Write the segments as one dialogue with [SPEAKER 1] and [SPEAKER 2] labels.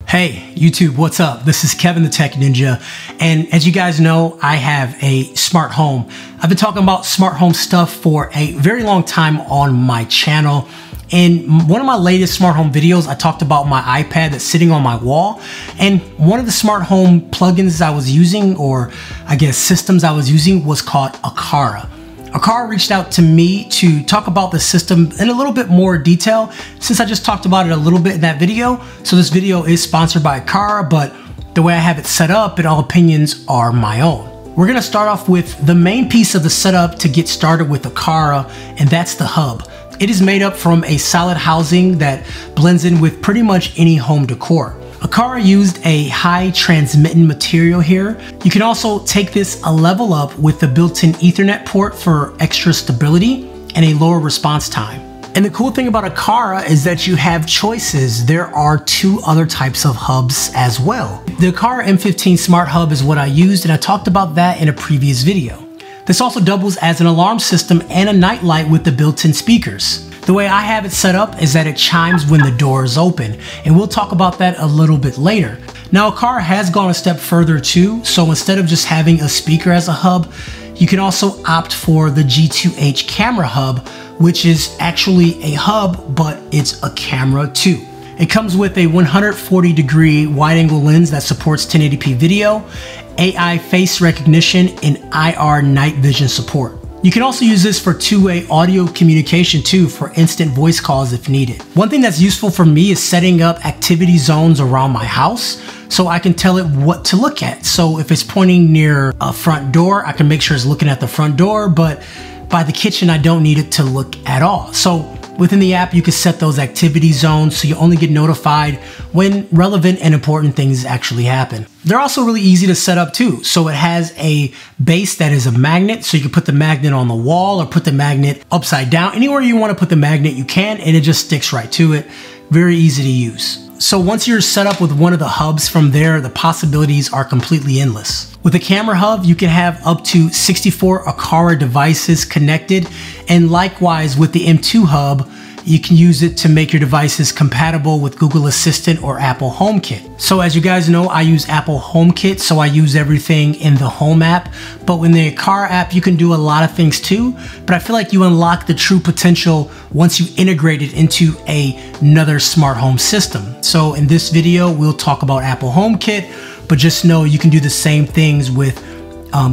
[SPEAKER 1] Hey YouTube, what's up? This is Kevin the Tech Ninja, and as you guys know, I have a smart home. I've been talking about smart home stuff for a very long time on my channel. In one of my latest smart home videos, I talked about my iPad that's sitting on my wall, and one of the smart home plugins I was using, or I guess systems I was using, was called AQARA. AQARA reached out to me to talk about the system in a little bit more detail, since I just talked about it a little bit in that video. So this video is sponsored by AQARA, but the way I have it set up, and all opinions are my own. We're gonna start off with the main piece of the setup to get started with AQARA, and that's the hub. It is made up from a solid housing that blends in with pretty much any home decor. AQARA used a high transmitting material here. You can also take this a level up with the built-in Ethernet port for extra stability and a lower response time. And the cool thing about AQARA is that you have choices. There are two other types of hubs as well. The AQARA M15 Smart Hub is what I used, and I talked about that in a previous video. This also doubles as an alarm system and a night light with the built-in speakers. The way I have it set up is that it chimes when the door is open, and we'll talk about that a little bit later. Now, AQARA has gone a step further too, so instead of just having a speaker as a hub, you can also opt for the G2H camera hub, which is actually a hub, but it's a camera too. It comes with a 140-degree wide-angle lens that supports 1080p video, AI face recognition, and IR night vision support. You can also use this for two-way audio communication too, for instant voice calls if needed. One thing that's useful for me is setting up activity zones around my house so I can tell it what to look at. So if it's pointing near a front door, I can make sure it's looking at the front door, but by the kitchen, I don't need it to look at all. So within the app, you can set those activity zones so you only get notified when relevant and important things actually happen. They're also really easy to set up too. So it has a base that is a magnet, so you can put the magnet on the wall or put the magnet upside down. Anywhere you want to put the magnet, you can, and it just sticks right to it. Very easy to use. So once you're set up with one of the hubs, from there, the possibilities are completely endless. With a camera hub, you can have up to 64 AQARA devices connected, and likewise with the M2 hub, you can use it to make your devices compatible with Google Assistant or Apple HomeKit. So as you guys know, I use Apple HomeKit, so I use everything in the Home app. But with the AQARA app, you can do a lot of things too, but I feel like you unlock the true potential once you integrate it into another smart home system. So in this video, we'll talk about Apple HomeKit, but just know you can do the same things with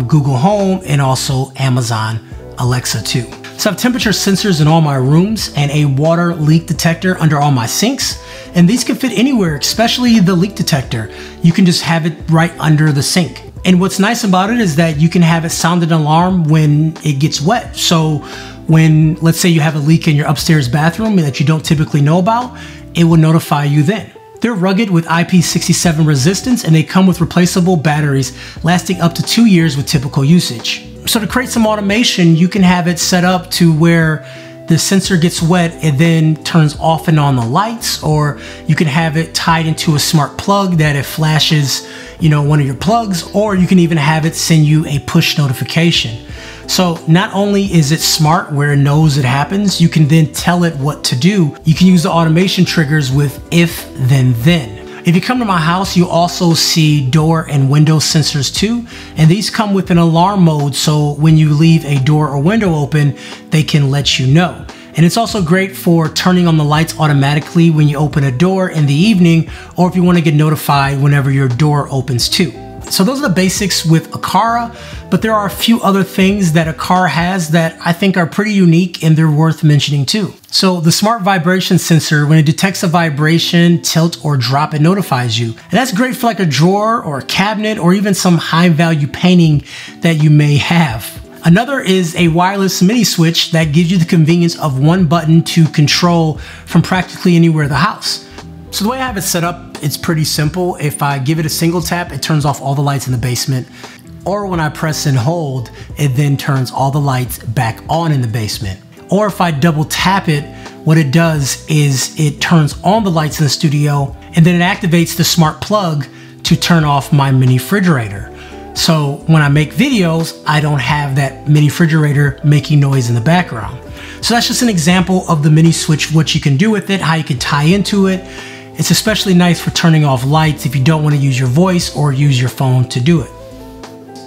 [SPEAKER 1] Google Home and also Amazon Alexa too. So I have temperature sensors in all my rooms and a water leak detector under all my sinks. And these can fit anywhere, especially the leak detector. You can just have it right under the sink. And what's nice about it is that you can have it sound an alarm when it gets wet. So when, let's say you have a leak in your upstairs bathroom that you don't typically know about, it will notify you then. They're rugged with IP67 resistance, and they come with replaceable batteries lasting up to 2 years with typical usage. So to create some automation, you can have it set up to where the sensor gets wet and then turns off and on the lights, or you can have it tied into a smart plug that it flashes, one of your plugs, or you can even have it send you a push notification. So not only is it smart where it knows it happens, you can then tell it what to do. You can use the automation triggers with if, then. If you come to my house, you also see door and window sensors too, and these come with an alarm mode, so when you leave a door or window open, they can let you know. And it's also great for turning on the lights automatically when you open a door in the evening, or if you want to get notified whenever your door opens too. So those are the basics with AQARA, but there are a few other things that AQARA has that I think are pretty unique and they're worth mentioning too. So the smart vibration sensor, when it detects a vibration, tilt, or drop, it notifies you. And that's great for like a drawer or a cabinet or even some high value painting that you may have. Another is a wireless mini switch that gives you the convenience of one button to control from practically anywhere in the house. So the way I have it set up, it's pretty simple. If I give it a single tap, it turns off all the lights in the basement. Or when I press and hold, it then turns all the lights back on in the basement. Or if I double tap it, what it does is it turns on the lights in the studio, and then it activates the smart plug to turn off my mini refrigerator. So when I make videos, I don't have that mini refrigerator making noise in the background. So that's just an example of the mini switch, what you can do with it, how you can tie into it. It's especially nice for turning off lights if you don't want to use your voice or use your phone to do it.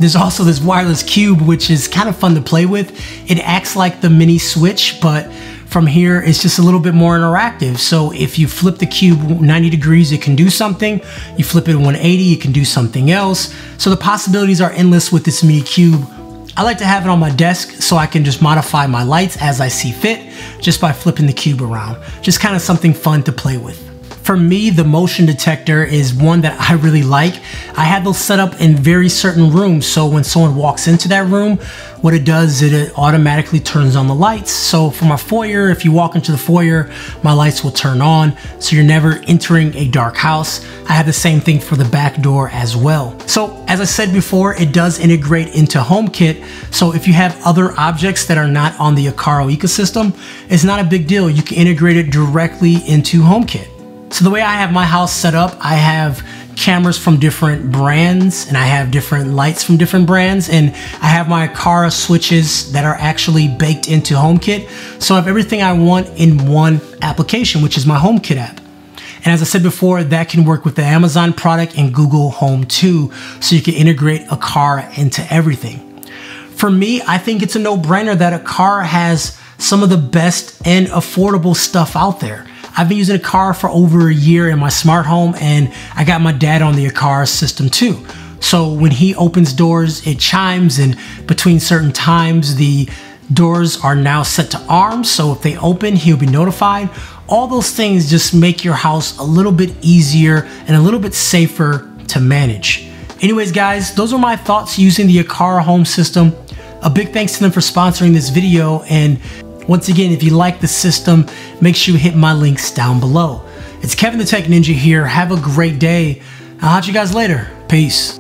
[SPEAKER 1] There's also this wireless cube, which is kind of fun to play with. It acts like the mini switch, but from here, it's just a little bit more interactive. So if you flip the cube 90 degrees, it can do something. You flip it 180, it can do something else. So the possibilities are endless with this mini cube. I like to have it on my desk so I can just modify my lights as I see fit just by flipping the cube around. Just kind of something fun to play with. For me, the motion detector is one that I really like. I have those set up in very certain rooms, so when someone walks into that room, what it does is it automatically turns on the lights. So for my foyer, if you walk into the foyer, my lights will turn on, so you're never entering a dark house. I have the same thing for the back door as well. So as I said before, it does integrate into HomeKit, so if you have other objects that are not on the AQARA ecosystem, it's not a big deal. You can integrate it directly into HomeKit. So the way I have my house set up, I have cameras from different brands and I have different lights from different brands, and I have my AQARA switches that are actually baked into HomeKit. So I have everything I want in one application, which is my HomeKit app. And as I said before, that can work with the Amazon product and Google Home too, so you can integrate AQARA into everything. For me, I think it's a no-brainer that AQARA has some of the best and affordable stuff out there. I've been using AQARA for over a year in my smart home, and I got my dad on the AQARA system too. So when he opens doors, it chimes, and between certain times, the doors are now set to arms. So if they open, he'll be notified. All those things just make your house a little bit easier and a little bit safer to manage. Anyways, guys, those are my thoughts using the AQARA home system. A big thanks to them for sponsoring this video, and once again, if you like the system, make sure you hit my links down below. It's Kevin the Tech Ninja here. Have a great day. I'll catch you guys later. Peace.